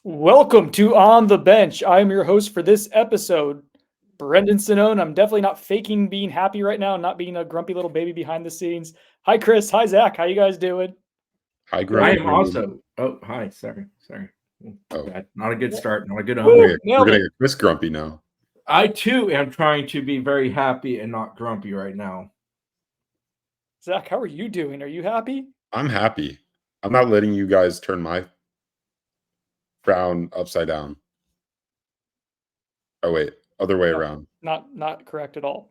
Welcome to On the Bench. I am your host for this episode, Brendan Sonnone. I'm definitely not faking being happy right now, not being a grumpy little baby behind the scenes. Hi, Chris. Hi, Zach. How you guys doing? Hi, I Grumpy am Brendan. also. Oh, hi. Sorry. Oh, Not a good start. Not a good we're Woo, omen. gonna, we're nailed gonna it. get Chris grumpy now. I too am trying to be very happy and not grumpy right now. Zach, how are you doing? Are you happy? I'm happy. I'm not letting you guys turn my frown upside down. Oh wait, other way No, around. not correct at all.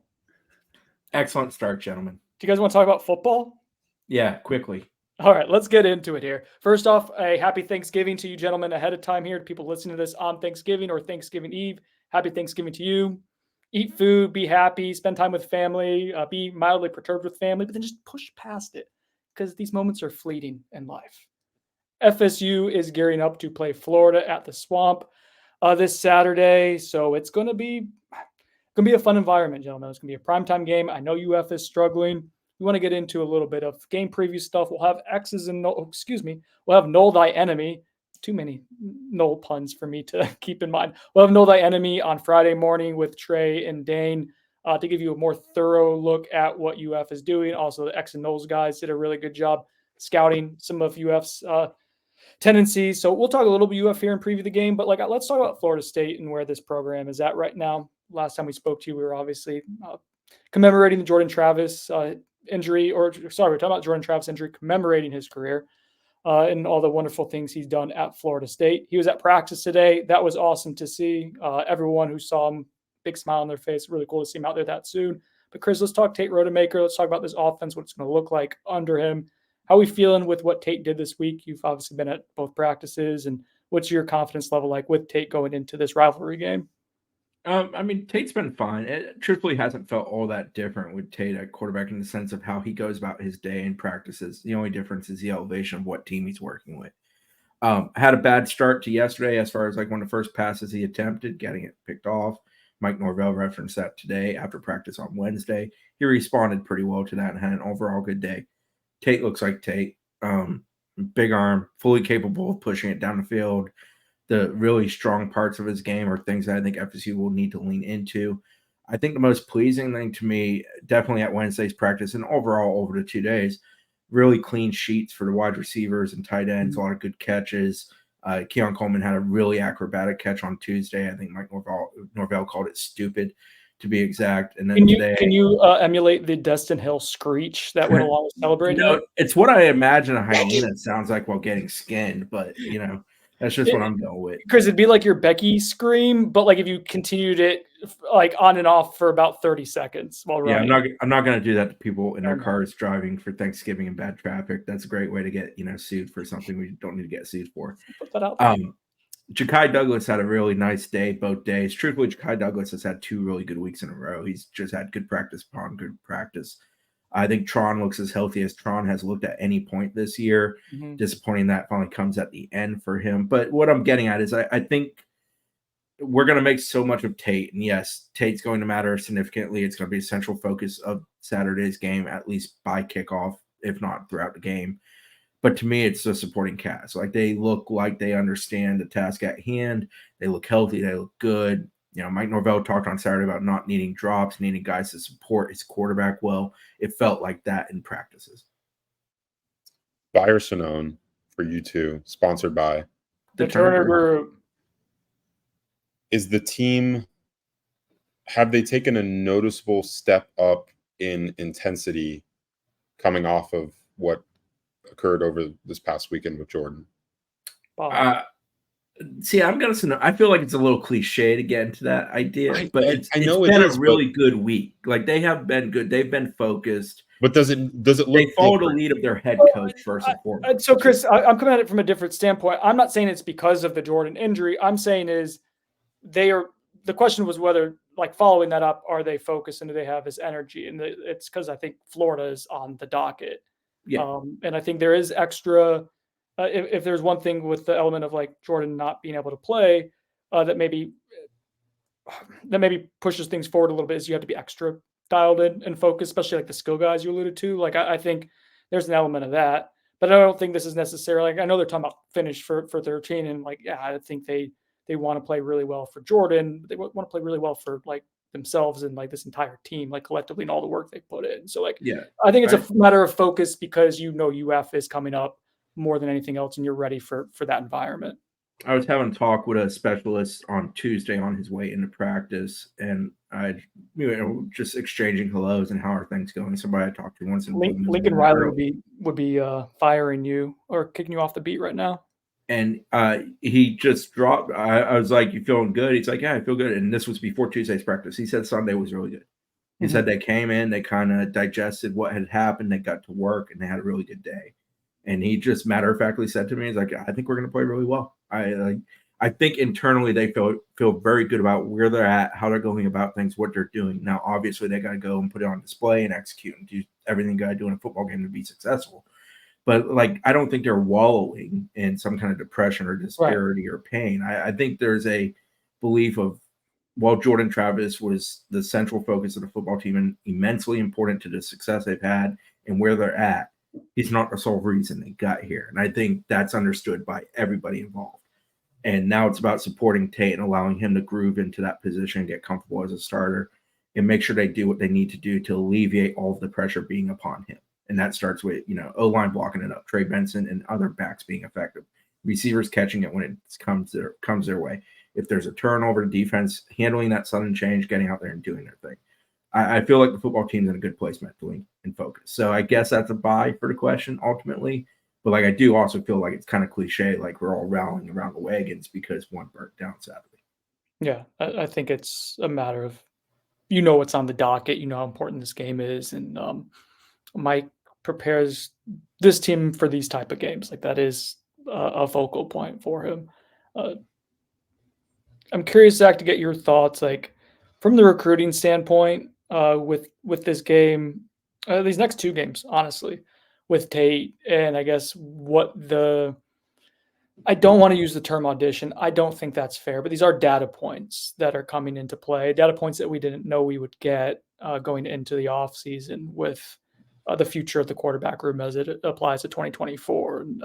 Excellent start, gentlemen. Do you guys want to talk about football? Yeah, quickly. All right, let's get into it here. First off, a happy Thanksgiving to you gentlemen ahead of time here. To people listening to this on Thanksgiving or Thanksgiving Eve, happy Thanksgiving to you. Eat food, be happy, spend time with family, be mildly perturbed with family, but then just push past it because these moments are fleeting in life. FSU is gearing up to play Florida at the Swamp this Saturday, so it's going to be a fun environment, gentlemen. It's going to be a primetime game. I know UF is struggling. We want to get into a little bit of game preview stuff. We'll have X's and we'll have Null Thy Enemy. Too many Null puns for me to keep in mind. We'll have Null Thy Enemy on Friday morning with Trey and Dane to give you a more thorough look at what UF is doing. Also, the X and Nulls guys did a really good job scouting some of UF's tendencies. So we'll talk a little bit UF here and preview the game, but let's talk about Florida State and where this program is at right now. Last time we spoke to you, we were obviously commemorating the Jordan Travis injury, we're talking about Jordan Travis injury, commemorating his career and all the wonderful things he's done at Florida State. He was at practice today. That was awesome to see. Everyone who saw him, big smile on their face. Really cool to see him out there that soon. But Chris, let's talk Tate Rodemaker. Let's talk about this offense, what it's going to look like under him. How are we feeling with what Tate did this week? You've obviously been at both practices, and what's your confidence level like with Tate going into this rivalry game? Tate's been fine. It truthfully hasn't felt all that different with Tate at quarterback in the sense of how he goes about his day and practices. The only difference is the elevation of what team he's working with. Had a bad start to yesterday as far as one of the first passes he attempted, getting it picked off. Mike Norvell referenced that today after practice on Wednesday. He responded pretty well to that and had an overall good day. Tate looks like Tate. Big arm, fully capable of pushing it down the field. The really strong parts of his game are things that I think FSU will need to lean into. I think the most pleasing thing to me, definitely at Wednesday's practice and overall over the 2 days, really clean sheets for the wide receivers and tight ends, a lot of good catches. Keon Coleman had a really acrobatic catch on Tuesday. I think Mike Norvell called it stupid, to be exact. And then can you emulate the Destin Hill screech that went along with celebrating? No, it's what I imagine a hyena sounds like while getting skinned, but that's just what I'm going with. Chris, it'd be like your Becky scream, but if you continued it on and off for about 30 seconds while running. Yeah, I'm not going to do that to people in their cars driving for Thanksgiving in bad traffic. That's a great way to get sued for something we don't need to get sued for. Put that out there. Ja'Kai Douglas had a really nice day both days. Truthfully, Ja'Kai Douglas has had 2 really good weeks in a row. He's just had good practice upon good practice. I think Tron looks as healthy as Tron has looked at any point this year. Mm-hmm. Disappointing that finally comes at the end for him. But what I'm getting at is I think we're going to make so much of Tate. And yes, Tate's going to matter significantly. It's going to be a central focus of Saturday's game, at least by kickoff, if not throughout the game. But to me, it's the supporting cast. They look like they understand the task at hand. They look healthy. They look good. Mike Norvell talked on Saturday about not needing drops, needing guys to support his quarterback well. It felt like that in practices. Buyer Sonnone for you two, sponsored by the Turner Group. Is the team, have they taken a noticeable step up in intensity coming off of what occurred over this past weekend with Jordan? See, I feel like it's a little cliche to get into that idea, but it's been a really good week. They have been good. They've been focused. But does it look they follow the lead of their head coach first and foremost? So, Chris, I'm coming at it from a different standpoint. I'm not saying it's because of the Jordan injury. I'm saying is the question was whether, following that up, are they focused and do they have his energy? And it's because I think Florida is on the docket. Yeah. And I think there is extra. If there's one thing with the element of Jordan not being able to play, that maybe pushes things forward a little bit, is you have to be extra dialed in and focused, especially the skill guys you alluded to. I think there's an element of that. But I don't think this is necessarily, like, I know they're talking about finish for 13, and like, yeah, I think they want to play really well for Jordan. They want to play really well for like themselves and like this entire team, like collectively, and all the work they put in. So like, Yeah, I think it's a matter of focus because UF is coming up more than anything else, and you're ready for that environment. I was having a talk with a specialist on Tuesday on his way into practice, and I, just exchanging hellos and how are things going. Somebody I talked to once in Lincoln Riley would be firing you or kicking you off the beat right now. And he just dropped. I was like, "You feeling good?" He's like, "Yeah, I feel good." And this was before Tuesday's practice. He said Sunday was really good. He said they came in, they kind of digested what had happened, they got to work, and they had a really good day. And he just matter-of-factly said to me, he's like, "I think we're going to play really well." I think internally they feel very good about where they're at, how they're going about things, what they're doing. Now, obviously, they got to go and put it on display and execute and do everything got to do in a football game to be successful. But like, I don't think they're wallowing in some kind of depression or disparity or pain. I think there's a belief of, while Jordan Travis was the central focus of the football team and immensely important to the success they've had and where they're at, he's not the sole reason they got here. And I think that's understood by everybody involved. And now it's about supporting Tate and allowing him to groove into that position and get comfortable as a starter and make sure they do what they need to do to alleviate all of the pressure being upon him. And that starts with, O-line blocking it up, Trey Benson and other backs being effective, receivers catching it when it comes their way. If there's a turnover, defense handling that sudden change, getting out there and doing their thing. I feel like the football team's in a good place mentally and focus. So I guess that's a buy for the question ultimately. But like, I do also feel like it's kind of cliche, like we're all rallying around the wagons because one burnt down sadly. Yeah, I think it's a matter of, what's on the docket, how important this game is, and Mike prepares this team for these type of games. Like, that is a focal point for him. I'm curious, Zach, to get your thoughts, like from the recruiting standpoint, with this game, these next two games, honestly, with Tate, and I guess I don't want to use the term audition. I don't think that's fair, but these are data points that are coming into play, data points that we didn't know we would get going into the offseason with the future of the quarterback room as it applies to 2024. And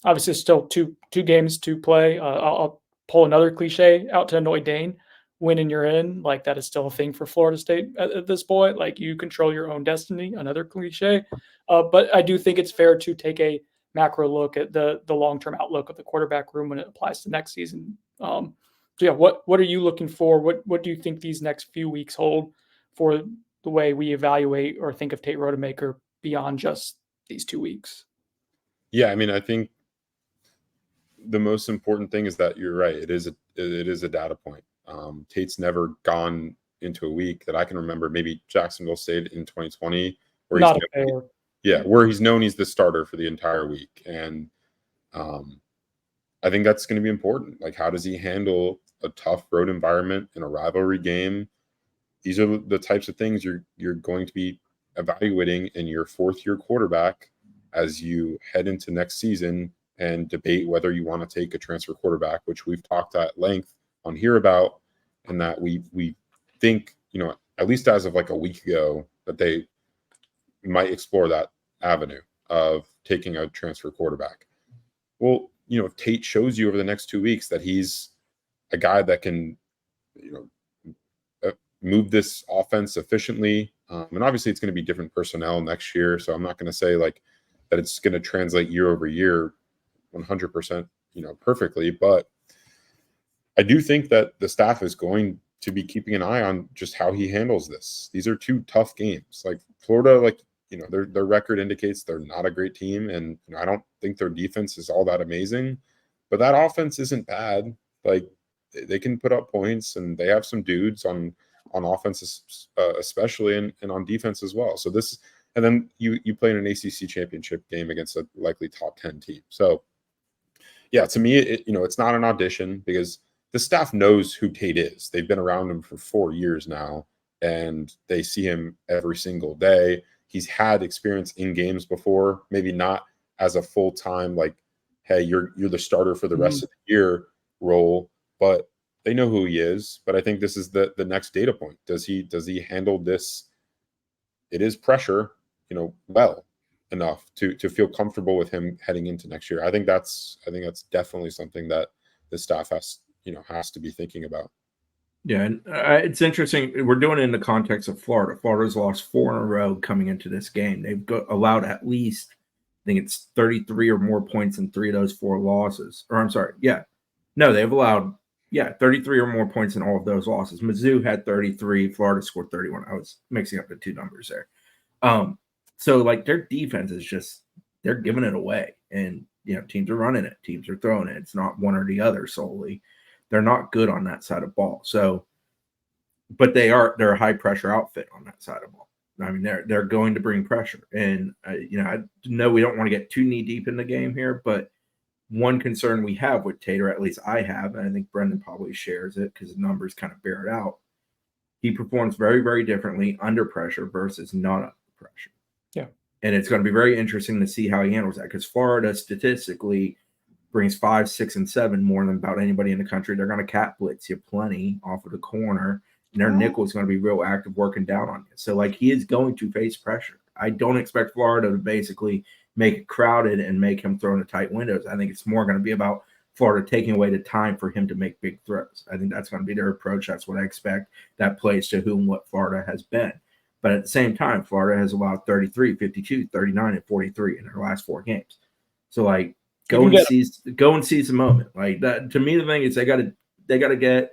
obviously, still two games to play. I'll pull another cliche out to annoy Dane. Win and you're in. Like, that is still a thing for Florida State at this point. Like, you control your own destiny. Another cliche. But I do think it's fair to take a macro look at the long-term outlook of the quarterback room when it applies to next season. So yeah, what are you looking for? What do you think these next few weeks hold for the way we evaluate or think of Tate Rodemaker beyond just these 2 weeks? Yeah, I mean, I think the most important thing is that you're right. It is a data point. Tate's never gone into a week that I can remember. Maybe Jacksonville State in 2020, where where he's known he's the starter for the entire week. And I think that's going to be important. Like, how does he handle a tough road environment in a rivalry game? These are the types of things you're going to be evaluating in your fourth-year quarterback as you head into next season and debate whether you want to take a transfer quarterback, which we've talked at length on here about, and that we think, at least as of like a week ago, that they might explore that avenue of taking a transfer quarterback. Well, if Tate shows you over the next 2 weeks that he's a guy that can, move this offense efficiently, and obviously it's going to be different personnel next year, so I'm not going to say like that it's going to translate year over year 100%, perfectly, but I do think that the staff is going to be keeping an eye on just how he handles this. These are two tough games. Like, Florida, like, their record indicates they're not a great team, and I don't think their defense is all that amazing, but that offense isn't bad. Like, they can put up points, and they have some dudes on offense, especially, and on defense as well. So and then you play in an ACC championship game against a likely top 10 team. So yeah, to me, it's not an audition because the staff knows who Tate is. They've been around him for 4 years now, and they see him every single day. He's had experience in games before, maybe not as a full-time, like, hey, you're the starter for the rest of the year role, but they know who he is. But I think this is the next data point. Does he handle this? It is pressure, well. enough to feel comfortable with him heading into next year. I think that's definitely something that the staff has to be thinking about. Yeah, and it's interesting. We're doing it in the context of Florida. Florida's lost 4 in a row coming into this game. They've allowed at least, I think it's 33 or more points in 3 of those 4 losses. Or I'm sorry, they've allowed 33 or more points in all of those losses. Mizzou had 33, Florida scored 31. I was mixing up the 2 numbers there. So like their defense is just, they're giving it away, and teams are running it, teams are throwing it. It's not one or the other solely. They're not good on that side of ball. So, but they're a high pressure outfit on that side of ball. I mean, they're going to bring pressure, and I know we don't want to get too knee deep in the game here, but one concern we have with Tate, or at least I have, and I think Brendan probably shares it because the numbers kind of bear it out. He performs very, very differently under pressure versus not under pressure. Yeah. And it's going to be very interesting to see how he handles that, because Florida statistically brings 5, 6, and 7 more than about anybody in the country. They're going to cat blitz you plenty off of the corner, and their nickel is going to be real active working down on you. So, like, he is going to face pressure. I don't expect Florida to basically make it crowded and make him throw into tight windows. I think it's more going to be about Florida taking away the time for him to make big throws. I think that's going to be their approach. That's what I expect. That plays to whom what Florida has been. But at the same time, Florida has allowed 33, 52, 39, and 43 in their last 4 games. So, like, go and seize the moment. Like that, to me, the thing is they got to get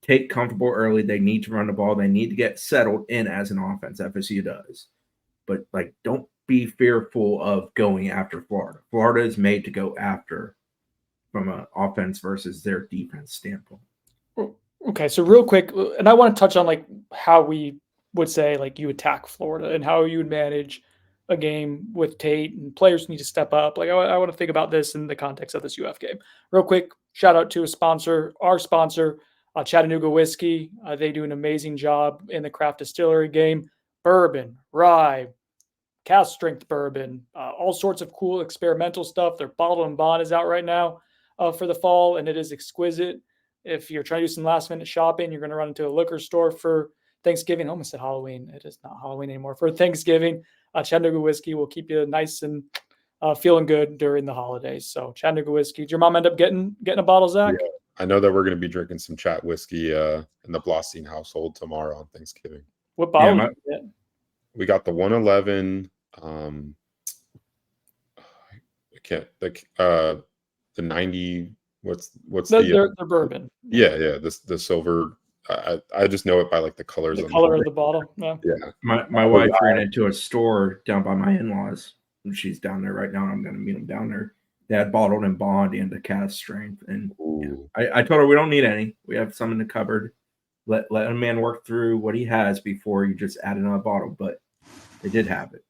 Tate comfortable early. They need to run the ball. They need to get settled in as an offense. FSU does, but like, don't be fearful of going after Florida. Florida is made to go after from an offense versus their defense standpoint. Okay, so real quick, and I want to touch on like how we would say like you attack Florida and how you would manage a game with Tate, and players need to step up. Like I want to think about this in the context of this UF game. Real quick, shout out to our sponsor, Chattanooga Whiskey. They do an amazing job in the craft distillery game. Bourbon, rye, cask strength bourbon, all sorts of cool experimental stuff. Their bottle and bond is out right now for the fall, and it is exquisite. If you're trying to do some last minute shopping, you're going to run into a liquor store for Thanksgiving. I almost said Halloween. It is not Halloween anymore. For Thanksgiving, Chattanooga Whiskey will keep you nice and feeling good during the holidays. So Chattanooga Whiskey. Did your mom end up getting a bottle, Zach? Yeah, I know that we're going to be drinking some Chat Whiskey in the Blostein household tomorrow on Thanksgiving. What bottle did you get? We got the 111. I can't like the 90. What's the bourbon? Yeah. The silver. I just know it by like the colors. The color of the bottle. Yeah. My wife ran into a store down by my in-laws, and she's down there right now. I'm going to meet them down there. They had bottled and bond and the cask strength, and I told her we don't need any. We have some in the cupboard. Let a man work through what he has before you just add another bottle. But they did have it.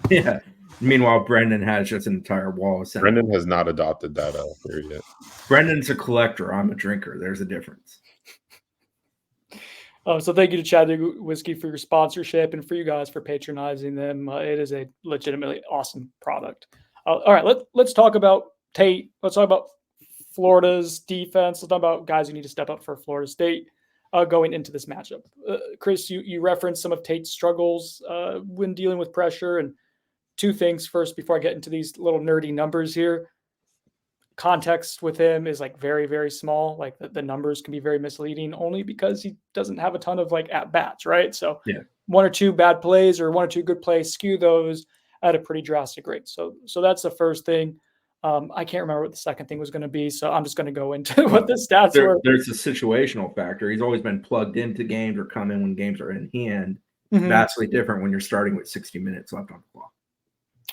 Yeah. Meanwhile, Brendan has just an entire wall of Brendan has not adopted that theory yet. Brendan's a collector. I'm a drinker. There's a difference. So thank you to Chattanooga Whiskey for your sponsorship and for you guys for patronizing them. It is a legitimately awesome product. All right, let's talk about Tate. Let's talk about Florida's defense. Let's talk about guys who need to step up for Florida State going into this matchup. Chris, you referenced some of Tate's struggles when dealing with pressure. And 2 things first before I get into these little nerdy numbers here. Context with him is like very, very small. Like the numbers can be very misleading only because he doesn't have a ton of like at bats, right? So 1 or 2 bad plays or 1 or 2 good plays skew those at a pretty drastic rate. So that's the first thing. I can't remember what the second thing was going to be, so I'm just going to go into what the stats were. There's a situational factor. He's always been plugged into games or come in when games are in hand. Vastly different when you're starting with 60 minutes left on the clock.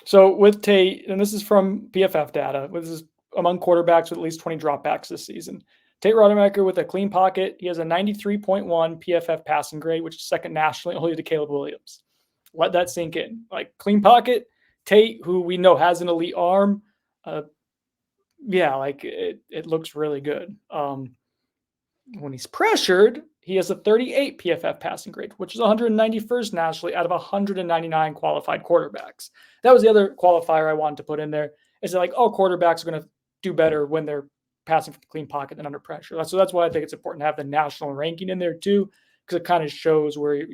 So with Tate, and this is from PFF data, this is among quarterbacks with at least 20 dropbacks this season. Tate Rodemaker with a clean pocket. He has a 93.1 PFF passing grade, which is second nationally only to Caleb Williams. Let that sink in. Like clean pocket, Tate, who we know has an elite arm, it looks really good. When he's pressured, he has a 38 PFF passing grade, which is 191st nationally out of 199 qualified quarterbacks. That was the other qualifier I wanted to put in there. Is that like all quarterbacks are going to do better when they're passing from the clean pocket than under pressure. So that's why I think it's important to have the national ranking in there too, because it kind of shows where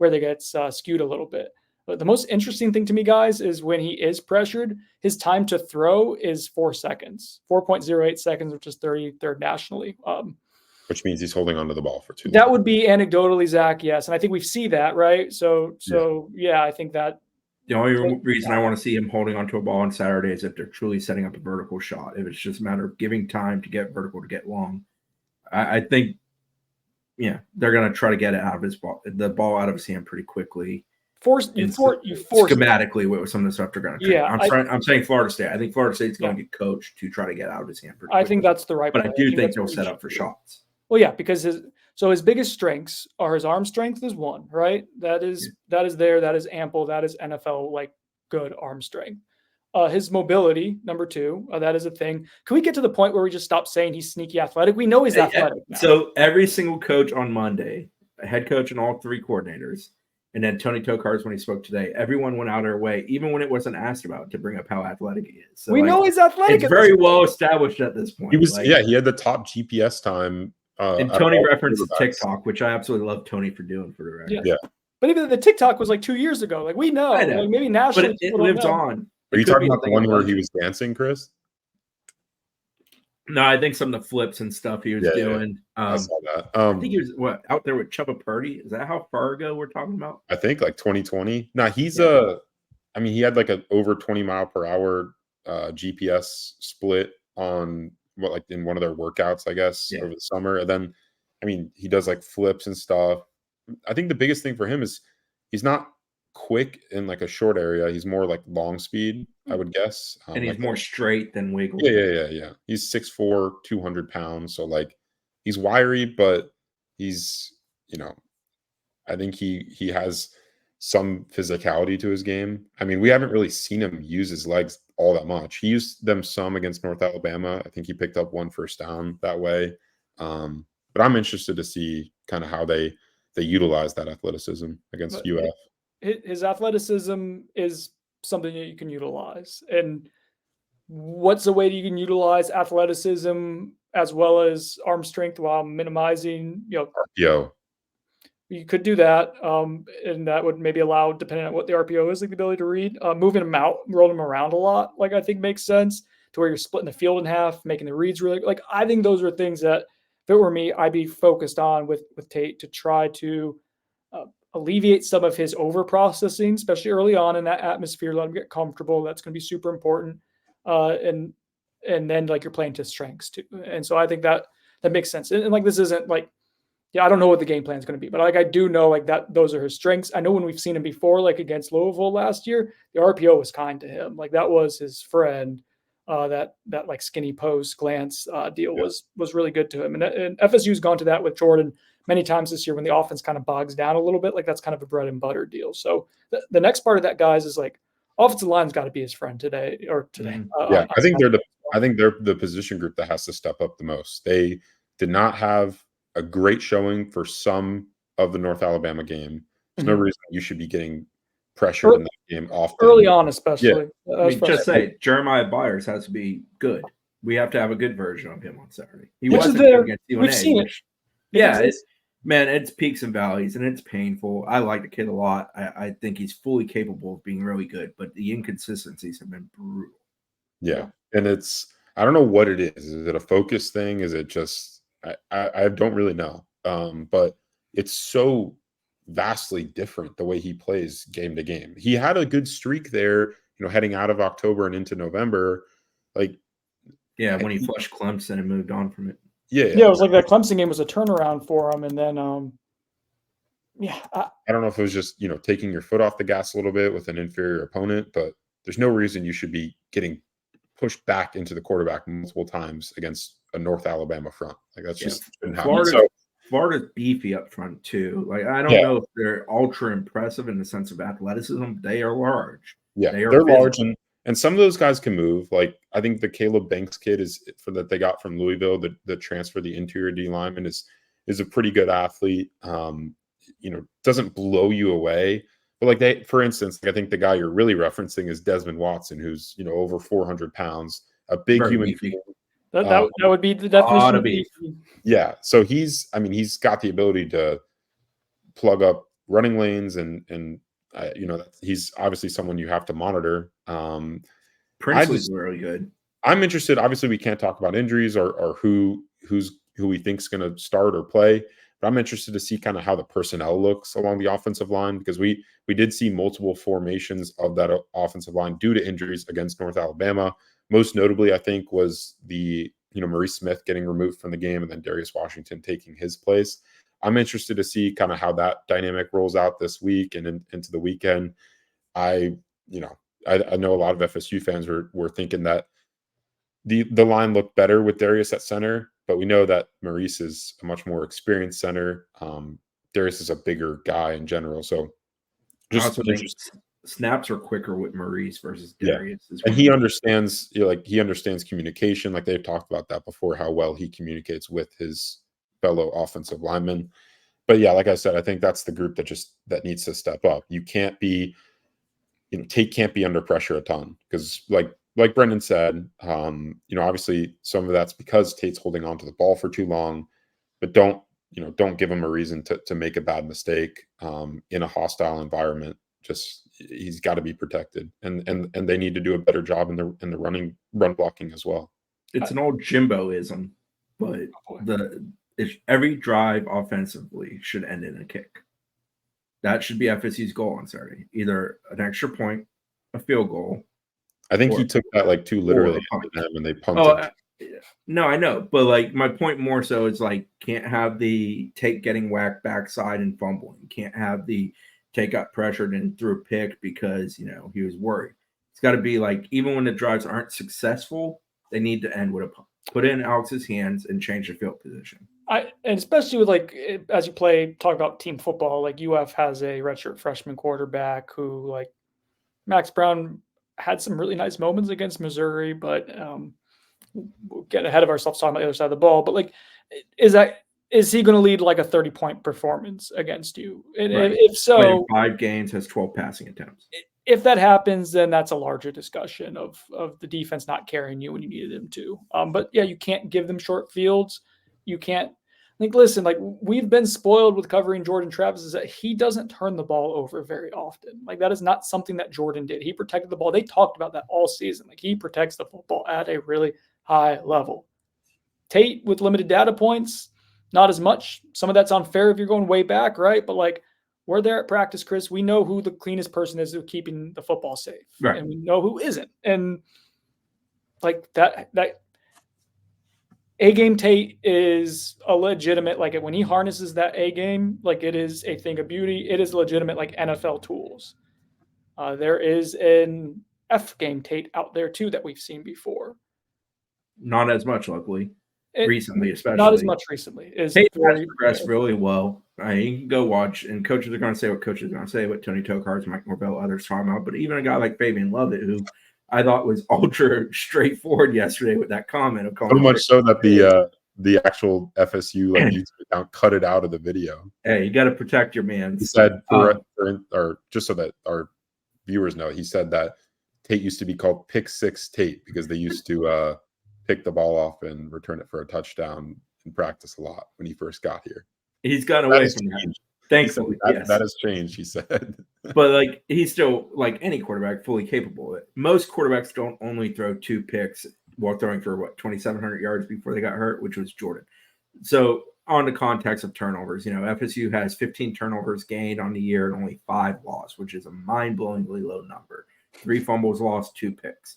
they get skewed a little bit. But the most interesting thing to me, guys, is when he is pressured, his time to throw is 4 seconds, 4.08 seconds, which is 33rd nationally. Which means he's holding onto the ball for too long. That would be anecdotally, Zach, yes. And I think we see that, right? So yeah, I think that. The only reason I want to see him holding onto a ball on Saturday is if they're truly setting up a vertical shot. If it's just a matter of giving time to get vertical to get long, I think, they're going to try to get it out of the ball out of his hand pretty quickly. Force schematically with some of the stuff they're going to. Yeah, I'm saying Florida State. I think Florida State's going to get coached to try to get out of his hand pretty quickly. I think that's the right. But I do think they'll set up for shots. Well, yeah, because his biggest strengths are his arm strength is one, right? That is ample. That is NFL like good arm strength. His mobility, number 2, that is a thing. Can we get to the point where we just stop saying he's sneaky athletic? We know he's athletic now. So every single coach on Monday, a head coach and all 3 coordinators, and then Tony Tokarz when he spoke today, everyone went out of their way, even when it wasn't asked about, to bring up how athletic he is. So we know he's athletic. It's very well establised at this point. He was, he had the top GPS time. And Tony referenced TikTok, which I absolutely love Tony for doing for the record. Yeah. But even the TikTok was like 2 years ago. Like we know. Like, maybe nationally, but it lives on. Are you talking about the one where he was dancing, Chris? No, I think some of the flips and stuff he was doing. I saw that. I think he was out there with Chubba Purdy. Is that how far ago we're talking about? I think like 2020. Now he's he had like an over 20 mile per hour GPS split on in one of their workouts, I guess, over the summer. And then, he does like flips and stuff. I think the biggest thing for him is he's not quick in like a short area. He's more like long speed, I would guess. And he's more straight than wiggle. Yeah. He's 6'4", 200 pounds. So like he's wiry, but he's, I think he has some physicality to his game. We haven't really seen him use his legs all that much. He used them some against North Alabama. I think he picked up 1 first down that way. But I'm interested to see kind of how they utilize that athleticism against UF. His athleticism is something that you can utilize. And what's the way that you can utilize athleticism as well as arm strength while minimizing, RPO. You could do that. And that would maybe allow, depending on what the RPO is, like the ability to read, moving them out, rolling them around a lot, like I think makes sense, to where you're splitting the field in half, making the reads really, like I think those are things that, if it were me, I'd be focused on with Tate to try to alleviate some of his over processing, especially early on in that atmosphere. Let him get comfortable. That's going to be super important. And then like you're playing to strengths too. And so I think that makes sense. And like, this isn't like, I don't know what the game plan is going to be, but like, I do know like that those are his strengths. I know when we've seen him before, like against Louisville last year, the RPO was kind to him. Like that was his friend. That like skinny post glance deal was really good to him. And FSU's gone to that with Jordan many times this year when the offense kind of bogs down a little bit. Like that's kind of a bread and butter deal. So the next part of that, guys, is like offensive line's got to be his friend today. I think they're the position group that has to step up the most. They did not have a great showing for some of the North Alabama game. There's no reason you should be getting pressured in that game often. Early on, especially. Just say Jeremiah Byers has to be good. We have to have a good version of him on Saturday. He wasn't against UNA. We've seen it. It's peaks and valleys, and it's painful. I like the kid a lot. I think he's fully capable of being really good, but the inconsistencies have been brutal. Yeah, and I don't know what it is. Is it a focus thing? Is it just I don't really know. But it's so vastly different the way he plays game to game. He had a good streak there, heading out of October and into November. Like, when he flushed Clemson and moved on from it. Yeah, it was like that Clemson game was a turnaround for him, and then I don't know if it was just taking your foot off the gas a little bit with an inferior opponent, but there's no reason you should be getting pushed back into the quarterback multiple times against a North Alabama front. Like that's just shouldn't happen. Florida's beefy up front too. Like I don't know if they're ultra impressive in the sense of athleticism. They are large. Yeah, they're large, and some of those guys can move. Like I think the Caleb Banks kid that they got from Louisville, the transfer, the interior D lineman is a pretty good athlete. Doesn't blow you away. But like for instance, I think the guy you're really referencing is Desmond Watson, who's over 400 pounds, a big very human beefy. being. That would be the definition of beef. Yeah, so he's got the ability to plug up running lanes and he's obviously someone you have to monitor. Princely's really good. I'm interested. Obviously, we can't talk about injuries or who we think's going to start or play. But I'm interested to see kind of how the personnel looks along the offensive line, because we did see multiple formations of that offensive line due to injuries against North Alabama. Most notably, I think, was the Maurice Smith getting removed from the game and then Darius Washington taking his place. I'm interested to see kind of how that dynamic rolls out this week and into the weekend. I know a lot of FSU fans were thinking that the line looked better with Darius at center, but we know that Maurice is a much more experienced center. Darius is a bigger guy in general, so just snaps are quicker with Maurice versus Darius. Yeah. And he understands, he understands communication. Like they've talked about that before, how well he communicates with his fellow offensive linemen. But yeah, like I said, I think that's the group that needs to step up. You can't be, Tate can't be under pressure a ton, because like Brendan said, obviously some of that's because Tate's holding on to the ball for too long, but don't give him a reason to make a bad mistake in a hostile environment. He's got to be protected, and they need to do a better job in the run blocking as well. It's an old Jimbo-ism, but every drive offensively should end in a kick. That should be FSU's goal on Saturday. Either an extra point, a field goal. I think he took that too literally when they punted. No, I know. But my point more so is can't have the Tate getting whacked backside and fumbling. Can't have the Tate got pressured and threw a pick because, he was worried. It's got to be even when the drives aren't successful, they need to end with a punt. Put it in Alex's hands and change the field position. And especially with as you talk about team football, UF has a redshirt freshman quarterback who Max Brown had some really nice moments against Missouri, but we'll get ahead of ourselves talking about the other side of the ball. But is he going to lead a 30-point performance against you? And right. If so, 5 games, has 12 passing attempts. If that happens, then that's a larger discussion of the defense not carrying you when you needed them to. But yeah, you can't give them short fields. You can't listen, we've been spoiled with covering Jordan Travis, is that he doesn't turn the ball over very often. That is not something that Jordan did. He protected the ball. They talked about that all season. He protects the football at a really high level. Tate, with limited data points, not as much. Some of that's unfair if you're going way back, right? But we're there at practice, Chris. We know who the cleanest person is who's keeping the football safe. Right. And we know who isn't. And that A-game Tate is a legitimate, when he harnesses that A-game, it is a thing of beauty. It is legitimate, NFL tools. There is an F-game Tate out there, too, that we've seen before. Not as much, luckily. Recently, especially. Not as much recently. Tate has progressed really well. You can go watch, and coaches are going to say what coaches are going to say, what Tony Tokarz, Mike Norvell, others talking about. But even a guy like Fabian Lovett, who I thought was ultra straightforward yesterday with that comment. So much so that the actual FSU YouTube account cut it out of the video. Hey, you got to protect your man. He said, or just so that our viewers know, he said that Tate used to be called Pick Six Tate because they used to pick the ball off and return it for a touchdown in practice a lot when he first got here. He's gone away from that. Thankfully, yes. That has changed, he said. But he's still, any quarterback, fully capable of it. Most quarterbacks don't only throw 2 picks while throwing for 2,700 yards before they got hurt, which was Jordan. So on the context of turnovers, FSU has 15 turnovers gained on the year and only 5 lost, which is a mind-blowingly low number. 3 fumbles lost, 2 picks.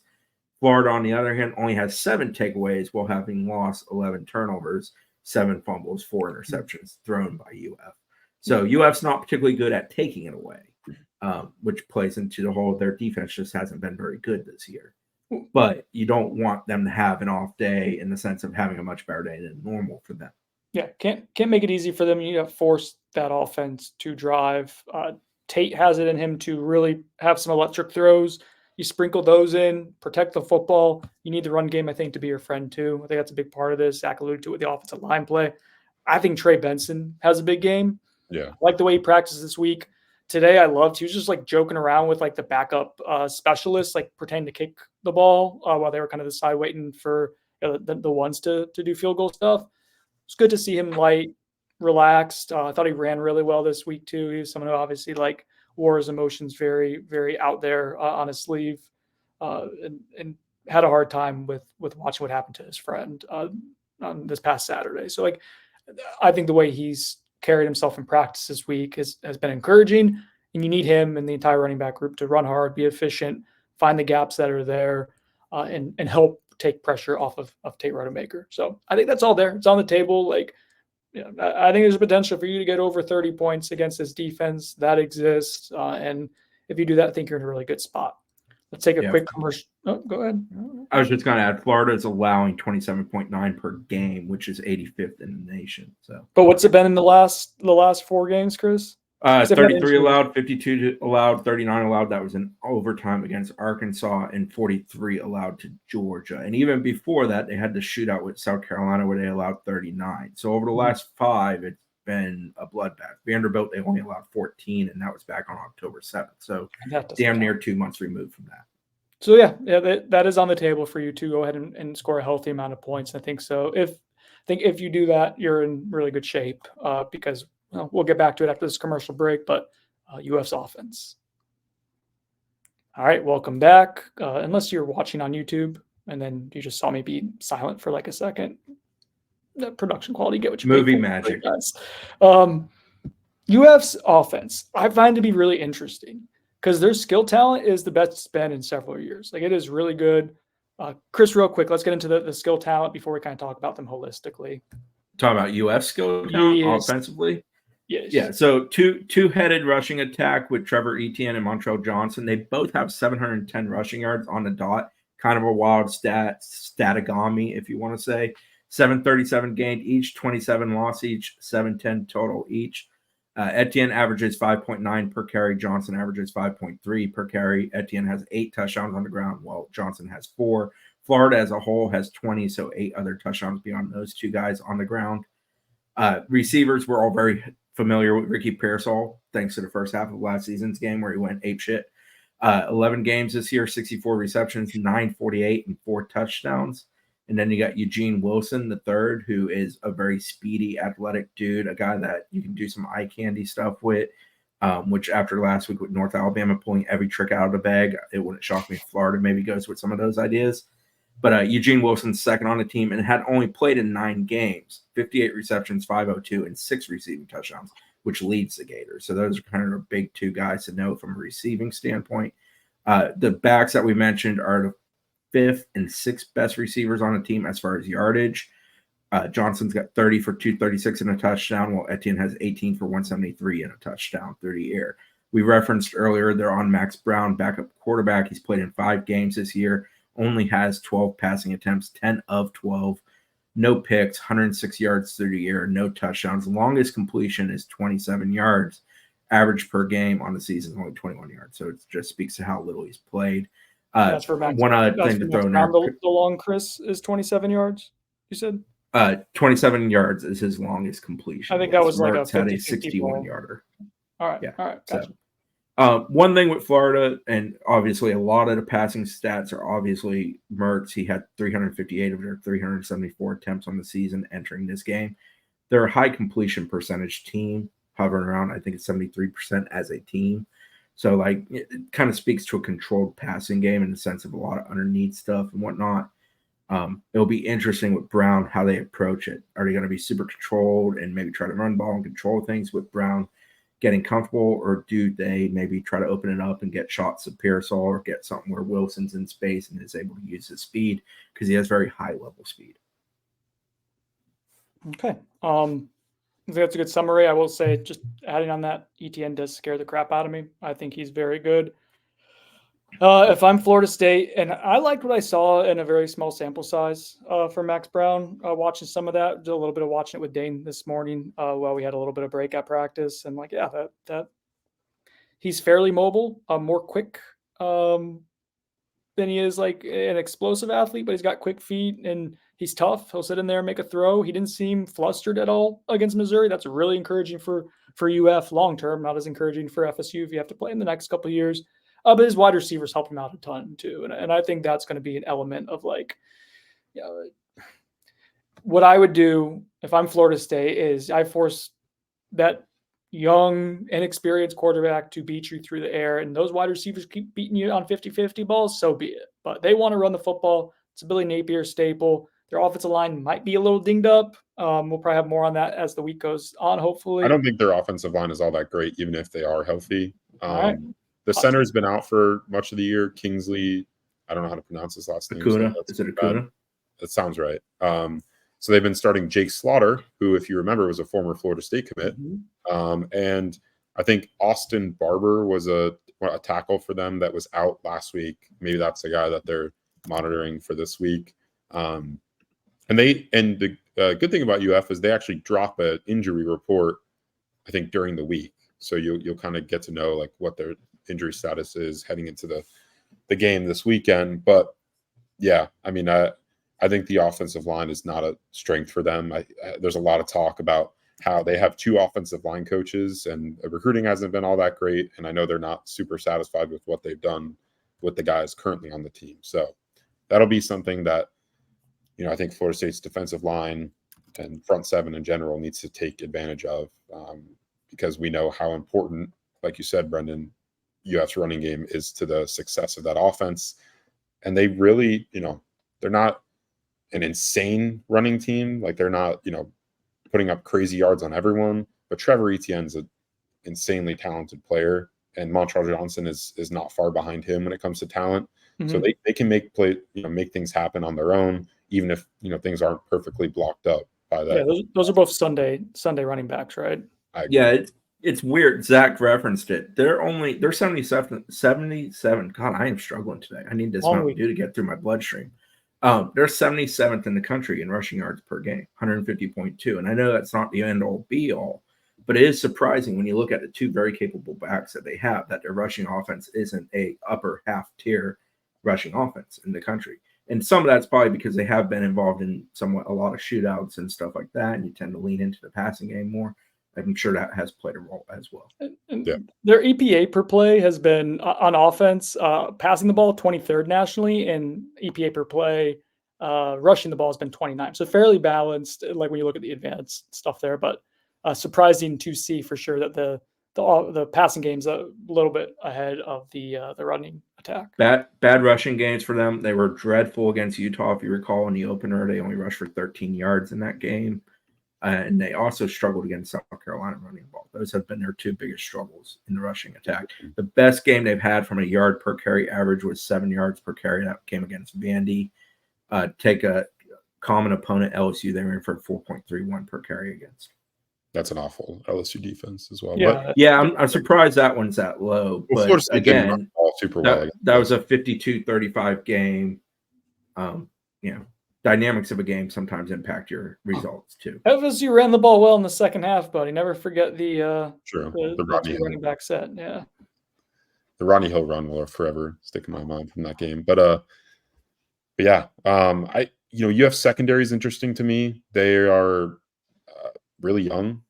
Florida, on the other hand, only has 7 takeaways while having lost 11 turnovers, 7 fumbles, 4 interceptions thrown by UF. So UF's not particularly good at taking it away, which plays into the whole their defense just hasn't been very good this year. But you don't want them to have an off day in the sense of having a much better day than normal for them. Yeah, can't make it easy for them. You have to force that offense to drive. Tate has it in him to really have some electric throws. You sprinkle those in, protect the football. You need the run game, I think, to be your friend, too. I think that's a big part of this. Zach alluded to it with the offensive line play. I think Trey Benson has a big game. Yeah. I like the way he practiced this week. Today, I loved. He was just joking around with the backup specialists, pretending to kick the ball while they were kind of the side waiting for the ones to do field goal stuff. It's good to see him light, relaxed. I thought he ran really well this week, too. He was someone who obviously wore his emotions very, very out there on his sleeve, and had a hard time with watching what happened to his friend on this past Saturday. So like, I think the way he's carried himself in practice this week has been encouraging, and you need him and the entire running back group to run hard, be efficient, find the gaps that are there, and help take pressure off of Tate Rodemaker. So I think that's all there. It's on the table. Like, I think there's a potential for you to get over 30 points against this defense that exists. And if you do that, I think you're in a really good spot. Let's take a quick commercial. Oh, go ahead. I was just going to add, Florida is allowing 27.9 per game, which is 85th in the nation. So, but what's it been in the last 4 games, Chris? 33 allowed, 52 allowed, 39 allowed. That was an overtime against Arkansas, and 43 allowed to Georgia. And even before that, they had the shootout with South Carolina where they allowed 39. So over the last 5, it's been a bloodbath. Vanderbilt, they only allowed 14, and that was back on October 7th. So damn near 2 months removed from that. So yeah, that is on the table for you to go ahead and score a healthy amount of points. I think so. If you do that, you're in really good shape because we'll get back to it after this commercial break. But UF's offense. All right, welcome back. Unless you're watching on YouTube and then you just saw me be silent for like a second. The production quality, get what you movie magic, guys. UF's offense, I find to be really interesting because their skill talent is the best it's been in several years. Like, it is really good. Chris, real quick, let's get into the skill talent before we kind of talk about them holistically. Talking about UF skill talent offensively? Yes. Yeah, so two-headed rushing attack with Trevor Etienne and Montrell Johnson. They both have 710 rushing yards on the dot. Kind of a wild statagami, if you want to say. 737 gained each, 27 lost each, 710 total each. Etienne averages 5.9 per carry. Johnson averages 5.3 per carry. Etienne has 8 touchdowns on the ground, while Johnson has 4. Florida as a whole has 20, so 8 other touchdowns beyond those 2 guys on the ground. Receivers, we're all very familiar with Ricky Pearsall, thanks to the first half of last season's game where he went apeshit. 11 games this year, 64 receptions, 948, and 4 touchdowns. And then you got Eugene Wilson, the third, who is a very speedy, athletic dude, a guy that you can do some eye candy stuff with, which after last week with North Alabama pulling every trick out of the bag, it wouldn't shock me if Florida maybe goes with some of those ideas. But Eugene Wilson's second on the team and had only played in 9 games, 58 receptions, 502, and 6 receiving touchdowns, which leads the Gators. So those are kind of the big 2 guys to know from a receiving standpoint. The backs that we mentioned are the 5th and 6th best receivers on the team as far as yardage. Johnson's got 30 for 236 and a touchdown, while Etienne has 18 for 173 and a touchdown through the air. We referenced earlier they're on Max Brown, backup quarterback. He's played in 5 games this year, only has 12 passing attempts, 10 of 12, no picks, 106 yards through the air, no touchdowns. Longest completion is 27 yards. Average per game on the season is only 21 yards. So it just speaks to how little he's played. That's for Max. One other thing to throw in there. The long Chris is 27 yards, you said? 27 yards is his longest completion. I think that was Mertz like a 61-yarder. All right. Yeah. All right. Gotcha. So, one thing with Florida, and obviously a lot of the passing stats are obviously Mertz. He had 358 of their 374 attempts on the season entering this game. They're a high completion percentage team, hovering around, I think it's 73% as a team. So, like, it kind of speaks to a controlled passing game in the sense of a lot of underneath stuff and whatnot. It'll be interesting with Brown, how they approach it. Are they going to be super controlled and maybe try to run ball and control things with Brown getting comfortable, or do they maybe try to open it up and get shots of Pearsall or get something where Wilson's in space and is able to use his speed because he has very high level speed? Okay. I think that's a good summary. I will say, just adding on that, ETN does scare the crap out of me. I think he's very good. If I'm Florida State, and I liked what I saw in a very small sample size for Max Brown, watching some of that, did a little bit of watching it with Dane this morning while we had a little bit of breakout practice. And like, yeah, that he's fairly mobile, more quick than he is like an explosive athlete, but he's got quick feet and he's tough. He'll sit in there and make a throw. He didn't seem flustered at all against Missouri. That's really encouraging for UF long-term, not as encouraging for FSU if you have to play in the next couple of years. But his wide receivers help him out a ton too. And I think that's going to be an element of like, you know, what I would do if I'm Florida State is I force that young, inexperienced quarterback to beat you through the air, and those wide receivers keep beating you on 50-50 balls, so be it. But they want to run the football. It's a Billy Napier staple. Their offensive line might be a little dinged up. We'll probably have more on that as the week goes on, hopefully. I don't think their offensive line is all that great, even if they are healthy. All right. The center's been out for much of the year. Kingsley, I don't know how to pronounce his last name. Acuna. So Is it Acuna? That sounds right. So they've been starting Jake Slaughter, who, if you remember, was a former Florida State commit. And I think Austin Barber was a tackle for them that was out last week. Maybe that's the guy that they're monitoring for this week. And the good thing about UF is they actually drop an injury report, I think, during the week. So you'll kind of get to know like what their injury status is heading into the game this weekend. But yeah, I mean, I think the offensive line is not a strength for them. There's a lot of talk about how they have 2 offensive line coaches and the recruiting hasn't been all that great. And I know they're not super satisfied with what they've done with the guys currently on the team. So that'll be something that, I think Florida State's defensive line and front 7 in general needs to take advantage of because we know how important, like you said, Brendan, UF's running game is to the success of that offense. And they really, they're not an insane running team. Like they're not, putting up crazy yards on everyone, but Trevor Etienne's an insanely talented player, and Montrell Johnson is not far behind him when it comes to talent. So they can make make things happen on their own, even if things aren't perfectly blocked up by that. Yeah, those are both Sunday running backs, right? Yeah, it's weird. Zach referenced it. They're 77. God, I am struggling today. I need this Mountain Dew to get through my bloodstream. They're 77th in the country in rushing yards per game, 150.2. And I know that's not the end all be all, but it is surprising when you look at the 2 very capable backs that they have, that their rushing offense isn't a upper half tier rushing offense in the country. And some of that's probably because they have been involved in a lot of shootouts and stuff like that. And you tend to lean into the passing game more. I'm sure that has played a role as well. And their EPA per play has been on offense, passing the ball 23rd nationally, and EPA per play, rushing the ball has been 29. So fairly balanced, like when you look at the advanced stuff there. But surprising to see for sure that the passing game's a little bit ahead of the running attack. Bad rushing games for them. They were dreadful against Utah, if you recall, in the opener. They only rushed for 13 yards in that game. And they also struggled against South Carolina running the ball. Those have been their 2 biggest struggles in the rushing attack. The best game they've had from a yard per carry average was 7 yards per carry. That came against Vandy. Take a common opponent, LSU, they ran for 4.31 per carry against. That's an awful LSU defense as well. Yeah, but, I'm surprised that one's that low. Well, but again, super well. That was a 52-35 game. Dynamics of a game sometimes impact your results too. FSU ran the ball well in the second half, buddy. Never forget the Rodney Hill running back set. Yeah, the Rodney Hill run will forever stick in my mind from that game. But yeah, UF secondary is interesting to me. They are really young.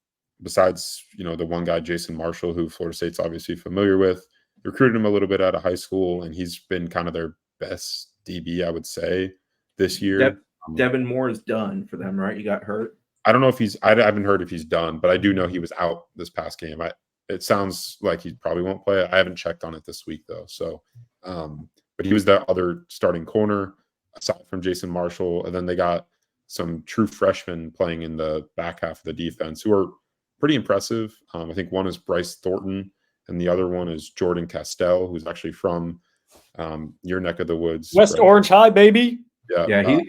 Besides, the one guy, Jason Marshall, who Florida State's obviously familiar with, recruited him a little bit out of high school, and he's been kind of their best DB, I would say, this year. Devin Moore is done for them, right? You got hurt. I don't know if I haven't heard if he's done, but I do know he was out this past game. It sounds like he probably won't play. I haven't checked on it this week though. So, but he was the other starting corner aside from Jason Marshall. And then they got some true freshmen playing in the back half of the defense who are pretty impressive. I think one is Bryce Thornton and the other one is Jordan Castell, who's actually from your neck of the woods. West Orange High, baby. Yeah.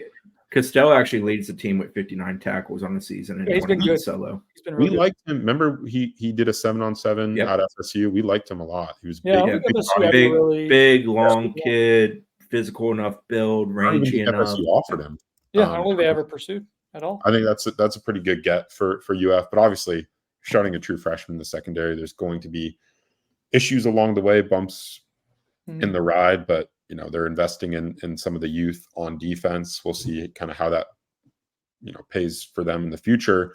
Costello actually leads the team with 59 tackles on the season, and he's been good solo. He's been really we liked him. Remember, he did a 7-on-7 at FSU. We liked him a lot. He was big, long kid, physical enough build, rangy enough. FSU offered him. Yeah, I don't think they ever pursued at all. I think that's a pretty good get for UF. But obviously, starting a true freshman in the secondary, there's going to be issues along the way, bumps in the ride, but they're investing in some of the youth on defense. We'll see kind of how that pays for them in the future.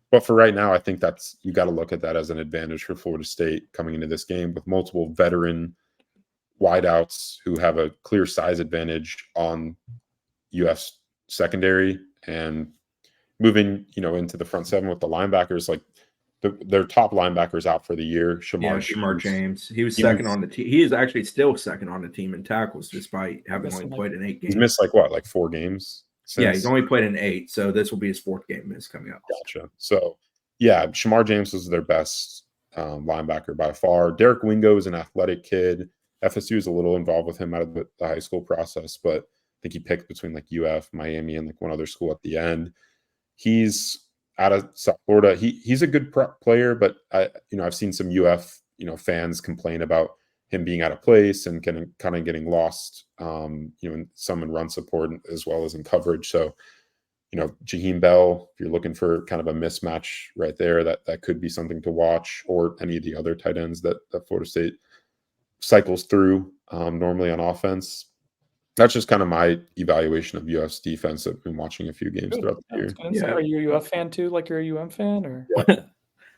But for right now, I think you got to look at that as an advantage for Florida State coming into this game with multiple veteran wideouts who have a clear size advantage on UF's secondary, and moving into the front 7 with the linebackers. Like their top linebackers out for the year. Shamar James. He was second on the team. He is actually still second on the team in tackles, despite having only played in 8 games. He's missed like 4 games. Yeah, he's only played in 8, so this will be his 4th game miss coming up. Gotcha. So, yeah, Shamar James was their best linebacker by far. Derek Wingo is an athletic kid. FSU is a little involved with him out of the high school process, but I think he picked between like UF, Miami, and like one other school at the end. He's out of South Florida. He's a good player, but I've seen some UF fans complain about him being out of place and kind of getting lost, in some in run support as well as in coverage. So, Jaheim Bell, if you're looking for kind of a mismatch right there, that could be something to watch, or any of the other tight ends that Florida State cycles through normally on offense. That's just kind of my evaluation of UF's defense. I've been watching a few games throughout the year. Yeah. Are you a UF fan too? Like you're a UM fan, or?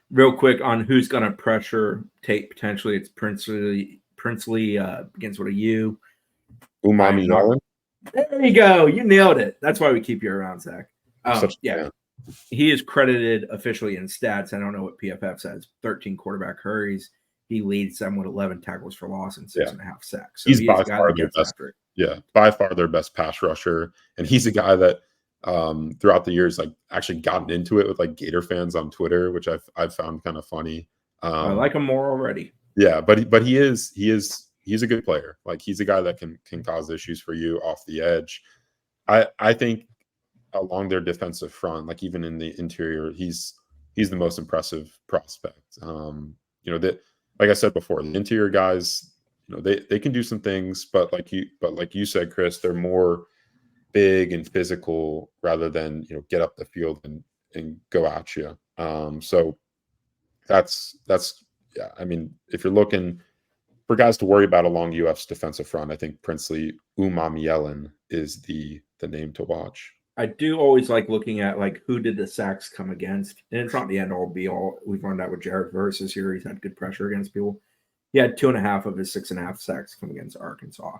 Real quick on who's going to pressure Tate potentially. It's Princely against what a U. Umami Yellen. There you go. You nailed it. That's why we keep you around, Zach. Yeah. He is credited officially in stats. I don't know what PFF says. 13 quarterback hurries. He leads them with 11 tackles for loss and 6.5 sacks. So he's by far their best. Yeah, by far their best pass rusher, and he's a guy that throughout the years like actually gotten into it with like Gator fans on Twitter, which I've found kind of funny. I like him more already. Yeah, but he's a good player. Like he's a guy that can cause issues for you off the edge. I think along their defensive front, like even in the interior, he's the most impressive prospect. That, like I said before, the interior guys, they can do some things, but like you said, Chris, they're more big and physical rather than get up the field and go at you. So that's yeah. I mean, if you're looking for guys to worry about along UF's defensive front, I think Princely Umamielen is the name to watch. I do always like looking at like who did the sacks come against, and it's not the end all be all. We've learned that with Jared Versus here. He's had good pressure against people. He had 2.5 of his 6.5 sacks come against Arkansas.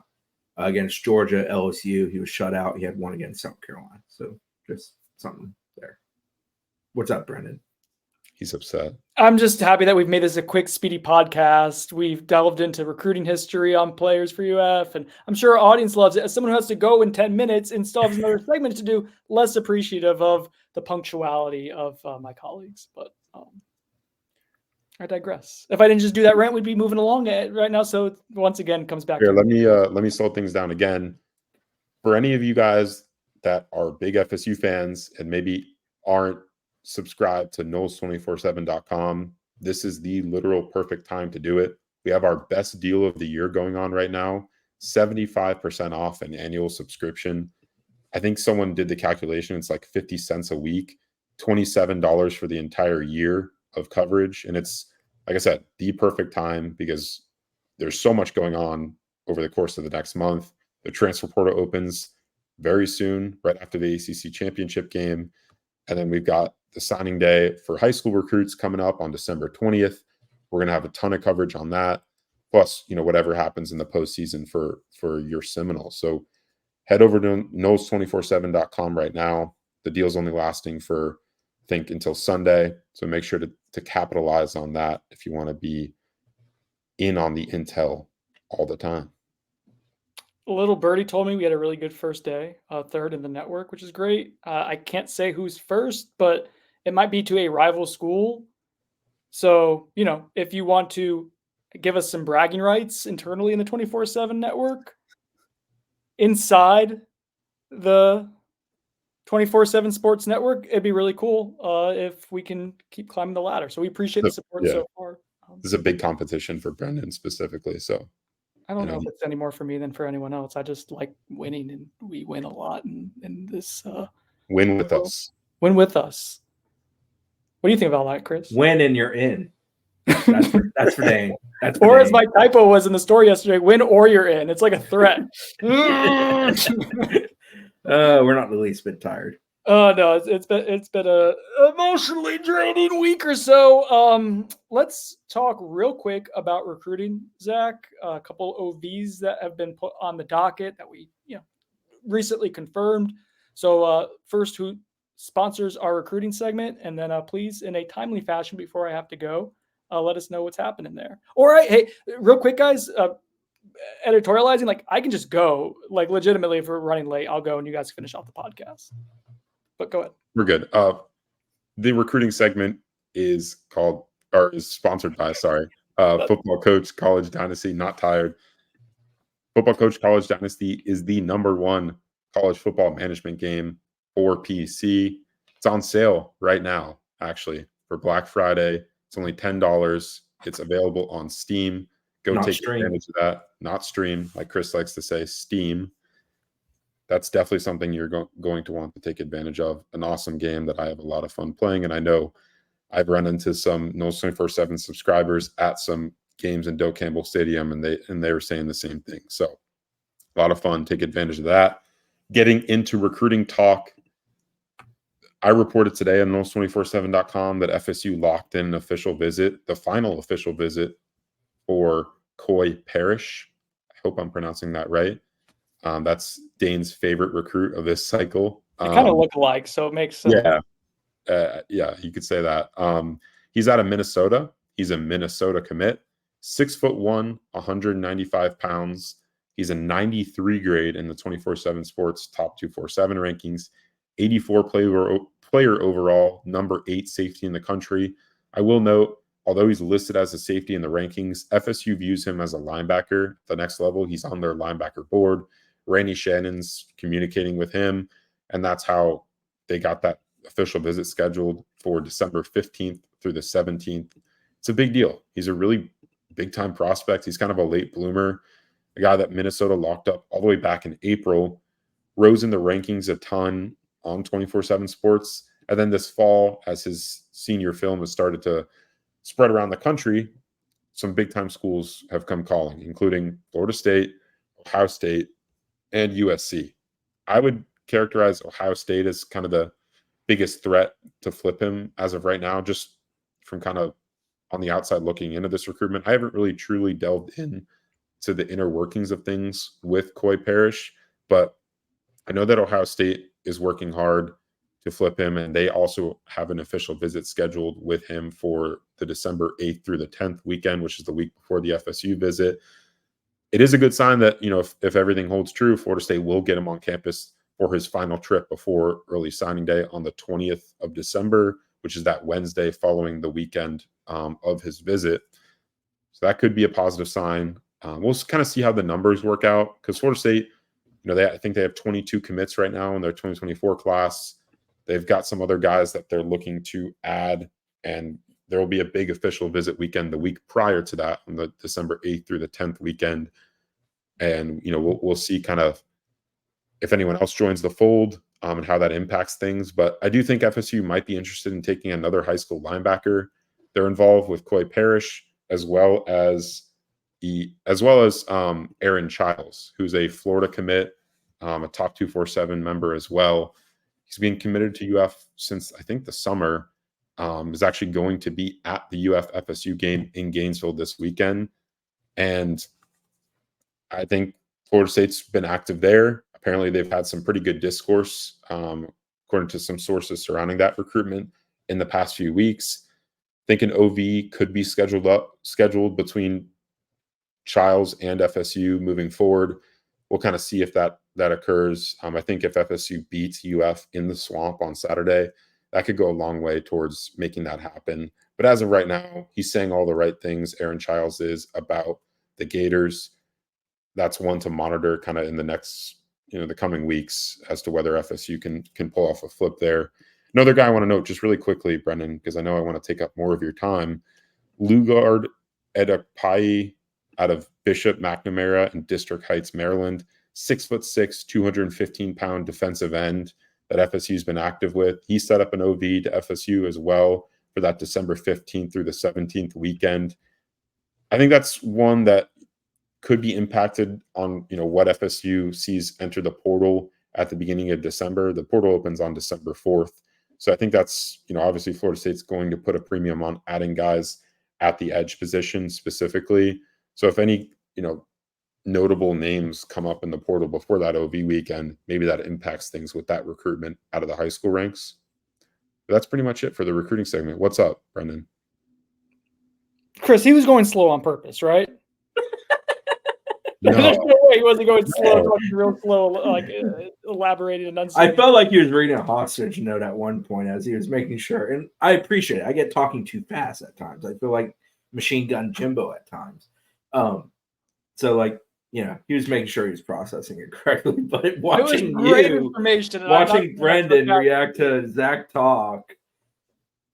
Against Georgia, LSU, he was shut out. He had 1 against South Carolina. So just something there. What's up, Brendan? He's upset. I'm just happy that we've made this a quick, speedy podcast. We've delved into recruiting history on players for UF, and I'm sure our audience loves it. As someone who has to go in 10 minutes and still has another segment to do, less appreciative of the punctuality of my colleagues. But I digress. If I didn't just do that rant, we'd be moving along right now. So once again, comes back. Here, let me slow things down again. For any of you guys that are big FSU fans and maybe aren't subscribed to Noles247.com, this is the literal perfect time to do it. We have our best deal of the year going on right now, 75% off an annual subscription. I think someone did the calculation. It's like 50 cents a week, $27 for the entire year of coverage. And it's, like I said, the perfect time because there's so much going on over the course of the next month. The transfer portal opens very soon, right after the ACC championship game. And then we've got the signing day for high school recruits coming up on December 20th. We're going to have a ton of coverage on that. Plus, whatever happens in the postseason for your Seminoles. So head over to Noles247.com right now. The deal's only lasting for, I think, until Sunday. So make sure to capitalize on that if you want to be in on the intel all the time. Little birdie told me we had a really good first day, 3rd in the network, which is great. I can't say who's first, but it might be to a rival school. So, if you want to give us some bragging rights internally in the 24/7 network, inside the 24/7 Sports Network, it'd be really cool if we can keep climbing the ladder. So we appreciate the support so far. This is a big competition for Brendan specifically, so. I don't know if it's any more for me than for anyone else. I just like winning, and we win a lot in this. Win with us. Win with us. What do you think about that, Chris? Win and you're in. That's for Dane. Or as my typo was in the story yesterday, win or you're in. It's like a threat. We're not the least bit tired. Oh no, it's been a emotionally draining week or so. Let's talk real quick about recruiting, Zach. A couple OVs that have been put on the docket that we recently confirmed. So first, who sponsors our recruiting segment. And then please, in a timely fashion before I have to go, let us know what's happening there. All right. Hey, real quick, guys, editorializing, like I can just go, like legitimately, if we're running late, I'll go and you guys finish off the podcast. But go ahead. We're good. The recruiting segment is sponsored by, Football Coach College Dynasty, not tired. Football Coach College Dynasty is the #1 college football management game for PC. It's on sale right now, actually, for Black Friday. It's only $10. It's available on Steam. Go Not take stream. advantage of that. Not stream, like Chris likes to say, Steam. That's definitely something you're going to want to take advantage of. An awesome game that I have a lot of fun playing, and I know I've run into some Noles 24/7 subscribers at some games in Doak Campbell Stadium, and they were saying the same thing. So a lot of fun. Take advantage of that. Getting into recruiting talk, I reported today on Noles247.com that FSU locked in an official visit, the final official visit for Coy Parrish. I hope I'm pronouncing that right. That's Dane's favorite recruit of this cycle. They kind of look alike, so it makes sense. Yeah, you could say that. He's out of Minnesota. He's a Minnesota commit. 6'1", 195 pounds. He's a 93 grade in the 24/7 Sports Top 247 rankings. 84 player overall, number 8 safety in the country. I will note, although he's listed as a safety in the rankings, FSU views him as a linebacker. The next level, he's on their linebacker board. Randy Shannon's communicating with him, and that's how they got that official visit scheduled for December 15th through the 17th. It's a big deal. He's a really big-time prospect. He's kind of a late bloomer, a guy that Minnesota locked up all the way back in April, rose in the rankings a ton on 24/7 Sports, and then this fall, as his senior film has started to spread around the country, some big-time schools have come calling, including Florida State, Ohio State, and USC. I would characterize Ohio State as kind of the biggest threat to flip him as of right now, just from kind of on the outside looking into this recruitment. I haven't really truly delved in to the inner workings of things with Coy Parrish, but I know that Ohio State is working hard to flip him, and they also have an official visit scheduled with him for the December 8th through the 10th weekend, which is the week before the FSU visit. It is a good sign that, if everything holds true, Florida State will get him on campus for his final trip before early signing day on the 20th of December, which is that Wednesday following the weekend of his visit. So that could be a positive sign. We'll kind of see how the numbers work out, because Florida State, I think they have 22 commits right now in their 2024 class. They've got some other guys that they're looking to add, and there will be a big official visit weekend the week prior to that, on the December 8th through the 10th weekend. And, we'll see kind of if anyone else joins the fold and how that impacts things. But I do think FSU might be interested in taking another high school linebacker. They're involved with Coy Parrish, as well as Aaron Childs, who's a Florida commit, a top 247 member as well. He's being committed to UF since, I think, the summer. Is actually going to be at the UF FSU game in Gainesville this weekend. And I think Florida State's been active there. Apparently, they've had some pretty good discourse, according to some sources surrounding that recruitment in the past few weeks. I think an OV could be scheduled between Childs and FSU moving forward. We'll kind of see if that occurs. I think if FSU beats UF in the Swamp on Saturday, that could go a long way towards making that happen. But as of right now, he's saying all the right things, Aaron Childs is, about the Gators. That's one to monitor kind of in the next, the coming weeks, as to whether FSU can pull off a flip there. Another guy I want to note just really quickly, Brendan, because I know I want to take up more of your time. Lugard Edapai out of Bishop McNamara in District Heights, Maryland, 6'6", 215-pound defensive end that FSU's been active with. He set up an OV to FSU as well for that December 15th through the 17th weekend. I think that's one that could be impacted on, what FSU sees enter the portal at the beginning of December. The portal opens on December 4th. So I think that's, obviously Florida State's going to put a premium on adding guys at the edge position specifically. So if any, notable names come up in the portal before that OV weekend, maybe that impacts things with that recruitment out of the high school ranks. That's pretty much it for the recruiting segment. What's up, Brendan? Chris, he was going slow on purpose, right? No. There's no way he wasn't going slow, talking real slow, like elaborated and I felt like he was reading a hostage note at one point as he was making sure. And I appreciate it. I get talking too fast at times. I feel like Machine Gun Jimbo at times. So, like, you know, he was making sure he was processing it correctly. But watching watching Brendan react to Zach talk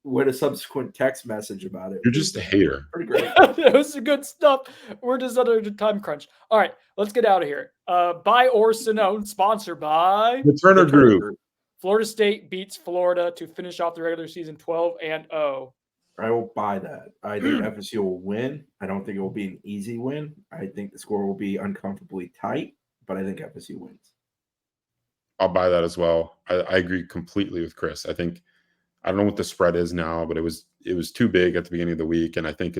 with a subsequent text message about it. You're just a hater. Pretty great. That was good stuff. We're just under the time crunch. All right, let's get out of here. By or Sonnone, sponsored by The Turner Group. Florida State beats Florida to finish off the regular season 12-0. I will buy that. I think FSU will win. I don't think it will be an easy win. I think the score will be uncomfortably tight, but I think FSU wins. I'll buy that as well. I agree completely with Chris. I don't know what the spread is now, but it was too big at the beginning of the week, and I don't think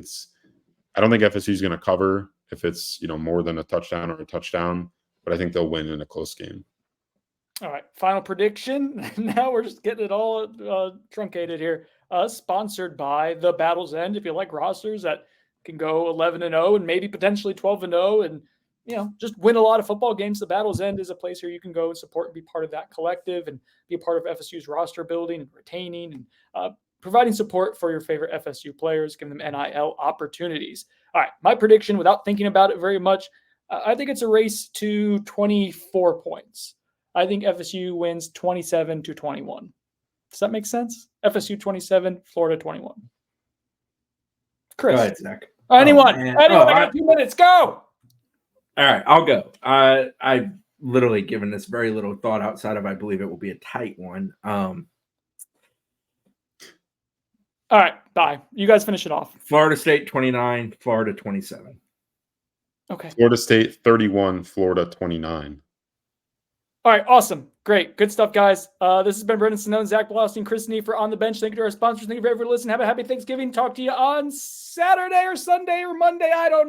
FSU is going to cover if it's more than a touchdown or a touchdown, but I think they'll win in a close game. All right, final prediction. Now we're just getting it all truncated here. Sponsored by the Battle's End. If you like rosters that can go 11-0 and maybe potentially 12-0 and just win a lot of football games, the Battle's End is a place where you can go and support and be part of that collective and be a part of FSU's roster building and retaining and providing support for your favorite FSU players, giving them NIL opportunities. All right, my prediction, without thinking about it very much, I think it's a race to 24 points. I think FSU wins 27-21. Does that make sense? FSU 27, Florida 21. Chris. Go ahead, Zach. Anyone? I got 2 minutes. Go. All right, I'll go. I've literally given this very little thought outside of I believe it will be a tight one. All right, bye. You guys finish it off. Florida State 29, Florida 27. Okay. Florida State 31, Florida 29. All right, awesome. Great. Good stuff, guys. This has been Brendan Sonnone, Zach Blostein, Chris Nee for On the Bench. Thank you to our sponsors. Thank you for everyone listening. Have a happy Thanksgiving. Talk to you on Saturday or Sunday or Monday. I don't know.